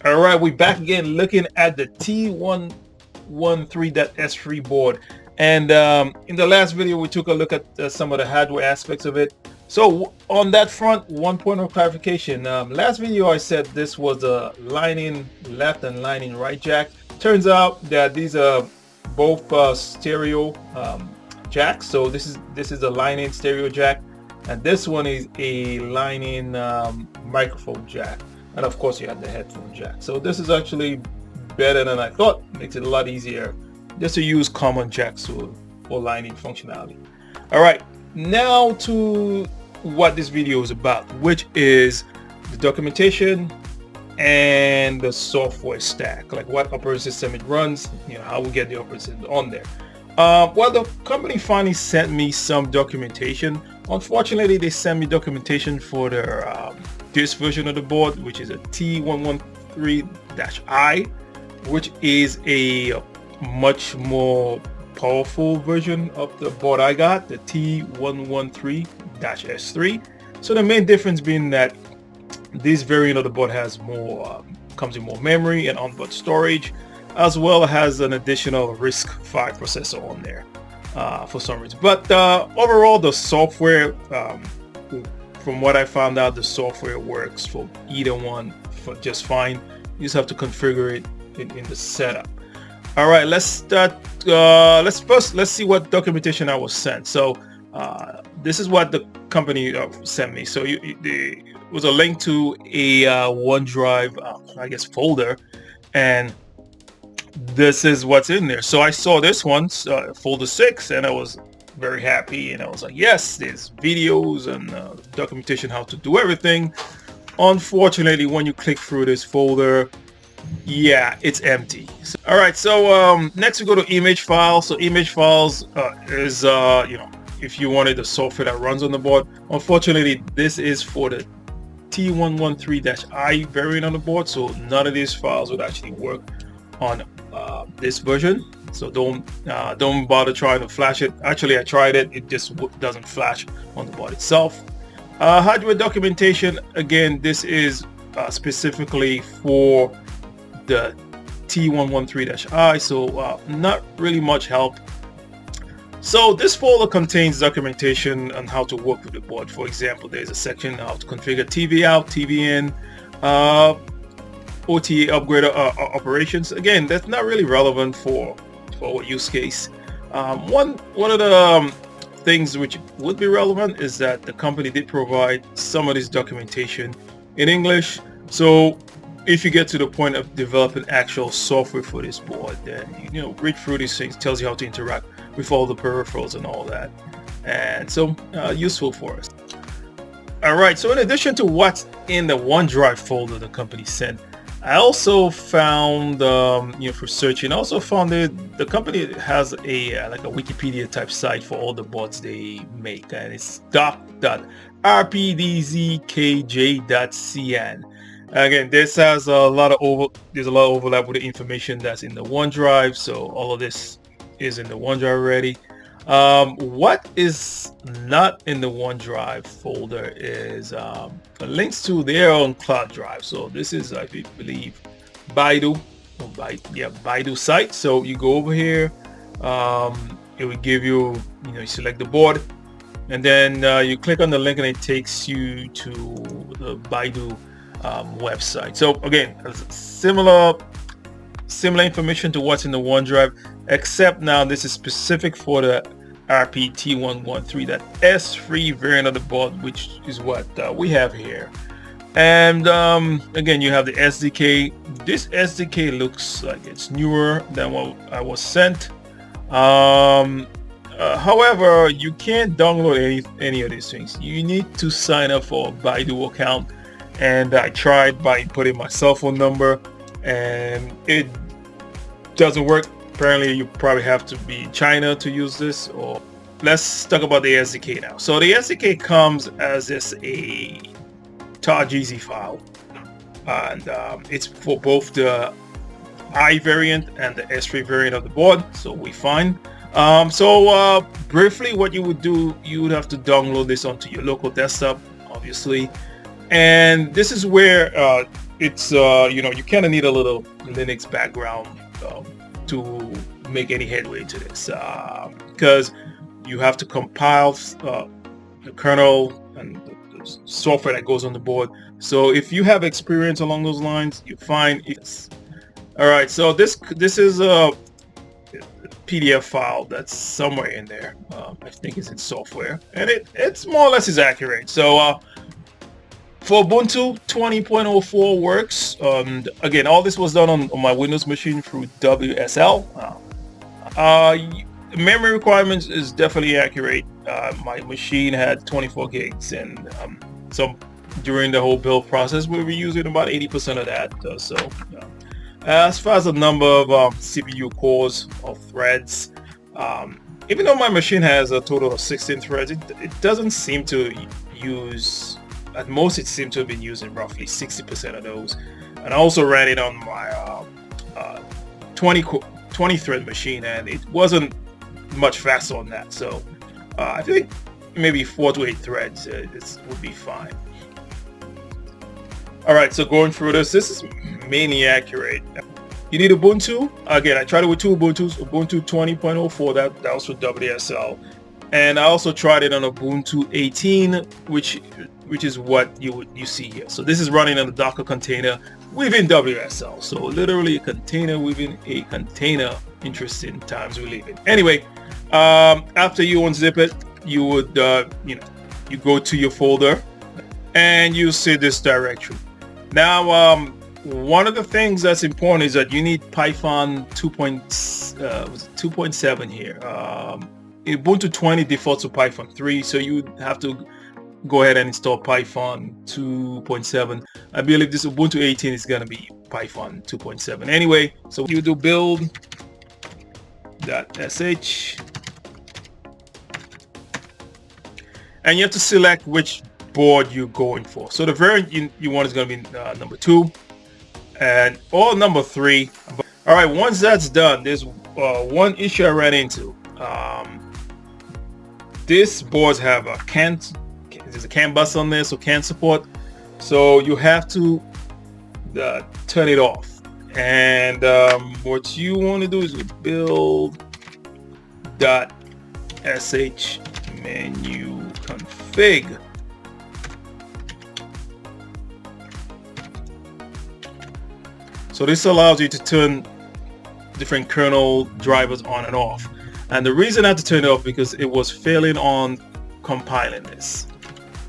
All right, we're back again looking at the T113-S3 board. And in the last video, we took a look at some of the hardware aspects of it. So on that front, one point of clarification. Last video, I said this was a line-in left and line-in right jack. Turns out that these are both stereo jacks. So this is a line-in stereo jack, and this one is a line-in microphone jack. And of course you have the headphone jack. So this is actually better than I thought. Makes it a lot easier just to use common jacks for line-in functionality. All right, now to what this video is about, which is the documentation and the software stack, like what operating system it runs, how we get the operating system on there. Well, the company finally sent me some documentation. Unfortunately, they sent me documentation for their this version of the board, which is a T113-I, which is a much more powerful version of the board I got, the T113-S3. So the main difference being that this variant of the board has more, comes with more memory and onboard storage, as well as an additional RISC-V processor on there for some reason. But overall, the software, from what I found out, the software works for either one for just fine. You just have to configure it in the setup. All right, let's start. Let's see what documentation I was sent. So this is what the company sent me. So it was a link to a OneDrive, I guess, folder, and this is what's in there. So I saw this one, folder 6, and I was very happy, and I was like, yes, there's videos and documentation how to do everything. Unfortunately, when you click through this folder, yeah, it's empty. So, all right, so next we go to image files. So image files is if you wanted the software that runs on the board. Unfortunately, this is for the T113-I variant on the board, so none of these files would actually work on this version. So don't bother trying to flash it. Actually, I tried it. It just doesn't flash on the board itself. Hardware documentation. Again, this is specifically for the T113-I. So not really much help. So this folder contains documentation on how to work with the board. For example, there's a section how to configure TV out, TV in, OTA upgrade operations. Again, that's not really relevant for our use case. One of the things which would be relevant is that the company did provide some of this documentation in English. So if you get to the point of developing actual software for this board, then read through these things. Tells you how to interact with all the peripherals and all that, and so useful for us. All right, so in addition to what's in the OneDrive folder the company sent, I also found, for searching, I also found that the company has a like a Wikipedia type site for all the boards they make, and it's doc.rpdzkj.cn. Again, this has a lot of overlap with the information that's in the OneDrive, so all of this is in the OneDrive already. What is not in the OneDrive folder is links to their own cloud drive. So this is, I believe, Baidu site. So you go over here, it will give you, you select the board, and then you click on the link, and it takes you to the Baidu website. So again, similar information to what's in the OneDrive, except now this is specific for the RP-T113-S3 variant of the board, which is what we have here. And again, you have the SDK. This SDK looks like it's newer than what I was sent. However, you can't download any of these things. You need to sign up for a Baidu account, and I tried by putting my cell phone number, and it doesn't work. Apparently you probably have to be in China to use this. Or let's talk about the SDK now. So the SDK comes as a .gz file, and it's for both the I variant and the S3 variant of the board, so we fine. So briefly, what you would do, you would have to download this onto your local desktop, obviously, and this is where it's you kind of need a little Linux background to make any headway to this, because you have to compile the kernel and the software that goes on the board. So if you have experience along those lines, you find it's all right. So this is a PDF file that's somewhere in there. I think it's in software, and it's more or less is accurate. So for Ubuntu 20.04 works. Again, all this was done on my Windows machine through WSL. Memory requirements is definitely accurate. My machine had 24 gigs, and so during the whole build process, we were using about 80% of that. As far as the number of CPU cores or threads, even though my machine has a total of 16 threads, it doesn't seem to use, at most it seemed to have been using roughly 60% of those. And I also ran it on my 20 thread machine, and it wasn't much faster on that. So I think maybe 4 to 8 threads this would be fine. All right, so going through this is mainly accurate. You need Ubuntu. Again, I tried it with 2 Ubuntus. Ubuntu 20.04, that was for WSL, and I also tried it on Ubuntu 18, which is what you see here. So this is running on a Docker container within WSL. So literally a container within a container. Interesting times we live in. Anyway, after you unzip it, you would you go to your folder and you see this directory. Now one of the things that's important is that you need Python 2.7 here. Ubuntu 20 defaults to Python 3, so you have to go ahead and install Python 2.7. I believe this Ubuntu 18 is going to be Python 2.7 anyway. So you do build.sh, and you have to select which board you're going for. So the variant you want is going to be number 2 or number 3. All right, once that's done, there's one issue I ran into. This boards have a there's a CAN bus on there, so CAN support. So you have to turn it off. And what you want to do is build.sh menu config. So this allows you to turn different kernel drivers on and off. And the reason I had to turn it off because it was failing on compiling this.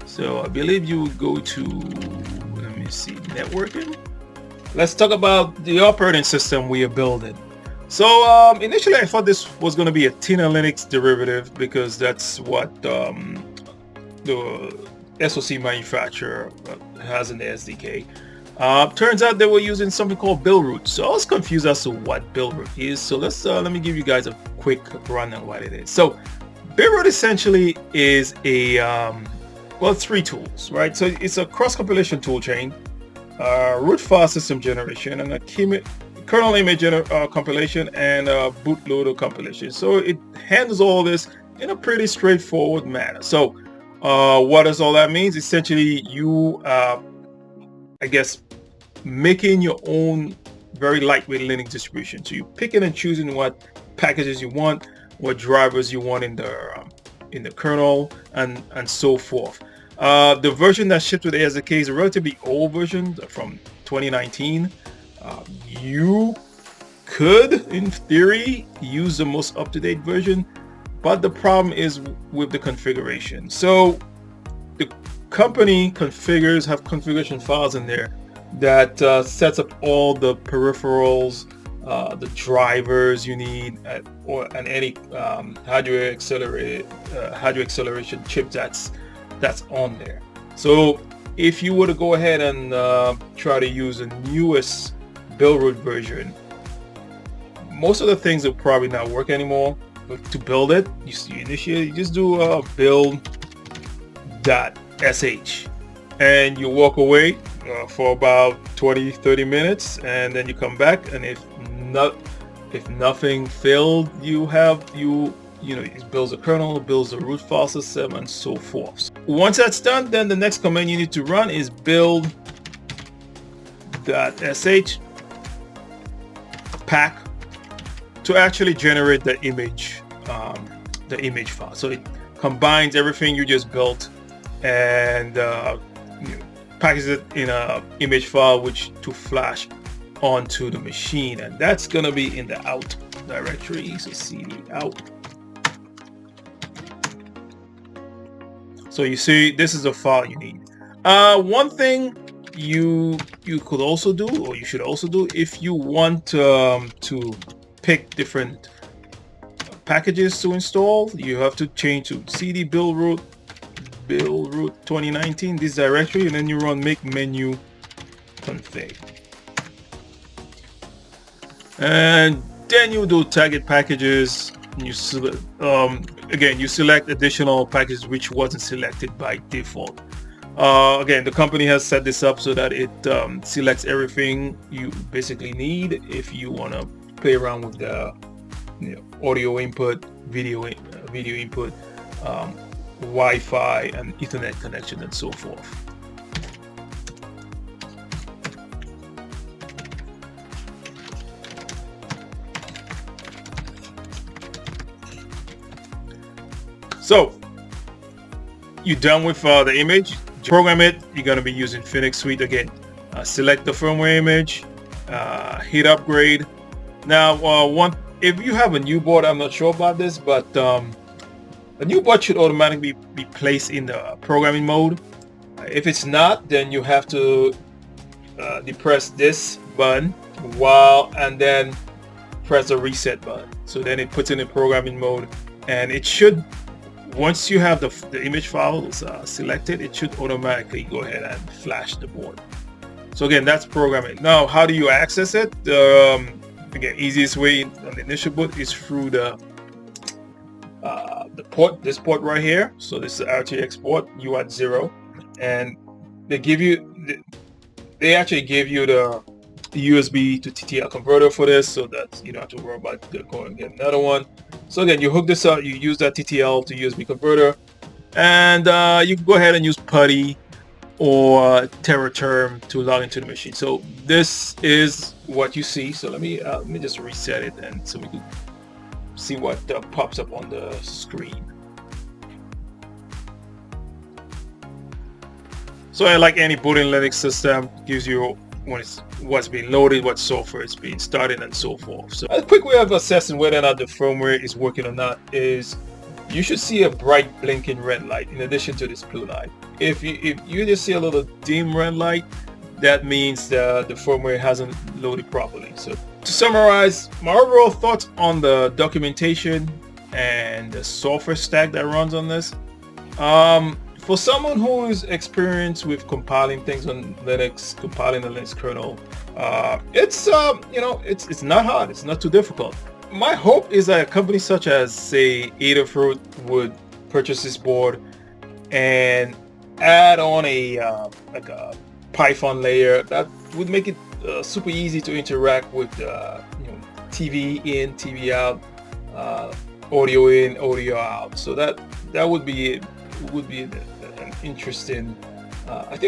So I believe you would go to, let me see, networking. Let's talk about the operating system we are building. So initially I thought this was going to be a Tina Linux derivative because that's what the SoC manufacturer has in the SDK. Turns out they were using something called Buildroot. So I was confused as to what Buildroot is. So let me give you guys a quick run on what it is. So Buildroot essentially is a well, 3 tools, right? So it's a cross-compilation toolchain, root file system generation, and a kernel image compilation, and a bootloader compilation. So it handles all this in a pretty straightforward manner. So what does all that mean? Essentially, you I guess making your own very lightweight Linux distribution. So you're picking and choosing what packages you want, what drivers you want in the kernel, and so forth. The version that shipped with the SDK is a relatively old version from 2019. You could, in theory, use the most up-to-date version, but the problem is with the configuration. So the company have configuration files in there that sets up all the peripherals, the drivers you need, and any hardware acceleration chip that's on there. So if you were to go ahead and try to use the newest Buildroot version, most of the things will probably not work anymore. But to build it, you just do build.sh, and you walk away for about 20-30 minutes, and then you come back, and if nothing failed, it builds a kernel, it builds a root file system, and so forth. Once that's done, then the next command you need to run is build.sh .sh pack to actually generate the image file. So it combines everything you just built and packages it in a image file which to flash onto the machine, and that's gonna be in the out directory. So cd out. So you see, this is the file you need. One thing you could also do, or you should also do, if you want to pick different packages to install, you have to change to cd Buildroot 2019, this directory, and then you run make menu config, and then you do target packages. You again, you select additional packages which wasn't selected by default. Again, the company has set this up so that it selects everything you basically need if you want to play around with the audio input, video input, Wi-Fi and Ethernet connection, and so forth. So you're done with the image. Program it. You're going to be using Phoenix Suite again. Select the firmware image, hit upgrade. Now, if you have a new board, I'm not sure about this, but a new board should automatically be placed in the programming mode. If it's not, then you have to depress this button and then press the reset button. So then it puts it in programming mode, and it should, once you have the image files selected, it should automatically go ahead and flash the board. So again, that's programming. Now, how do you access it? Again, easiest way on the initial boot is through the port, this port right here. So this is RTX port, UART 0, and they actually give you the USB to TTL converter for this, so that you don't have to worry about going and get another one. So again, you hook this up, you use that TTL to USB converter, and you can go ahead and use PuTTY or TerraTerm to log into the machine. So this is what you see. So let me just reset it, and so we can see what pops up on the screen. So like any booting Linux system, gives you what's being loaded, what software is being started, and so forth. So a quick way of assessing whether or not the firmware is working or not is you should see a bright blinking red light in addition to this blue light. If you just see a little dim red light, that means the firmware hasn't loaded properly. So to summarize, my overall thoughts on the documentation and the software stack that runs on this, for someone who is experienced with compiling things on Linux, compiling the Linux kernel, it's not hard. It's not too difficult. My hope is that a company such as, say, Adafruit would purchase this board and add on like a Python layer that would make it super easy to interact with TV in, TV out, audio in, audio out. So that would be an interesting. I think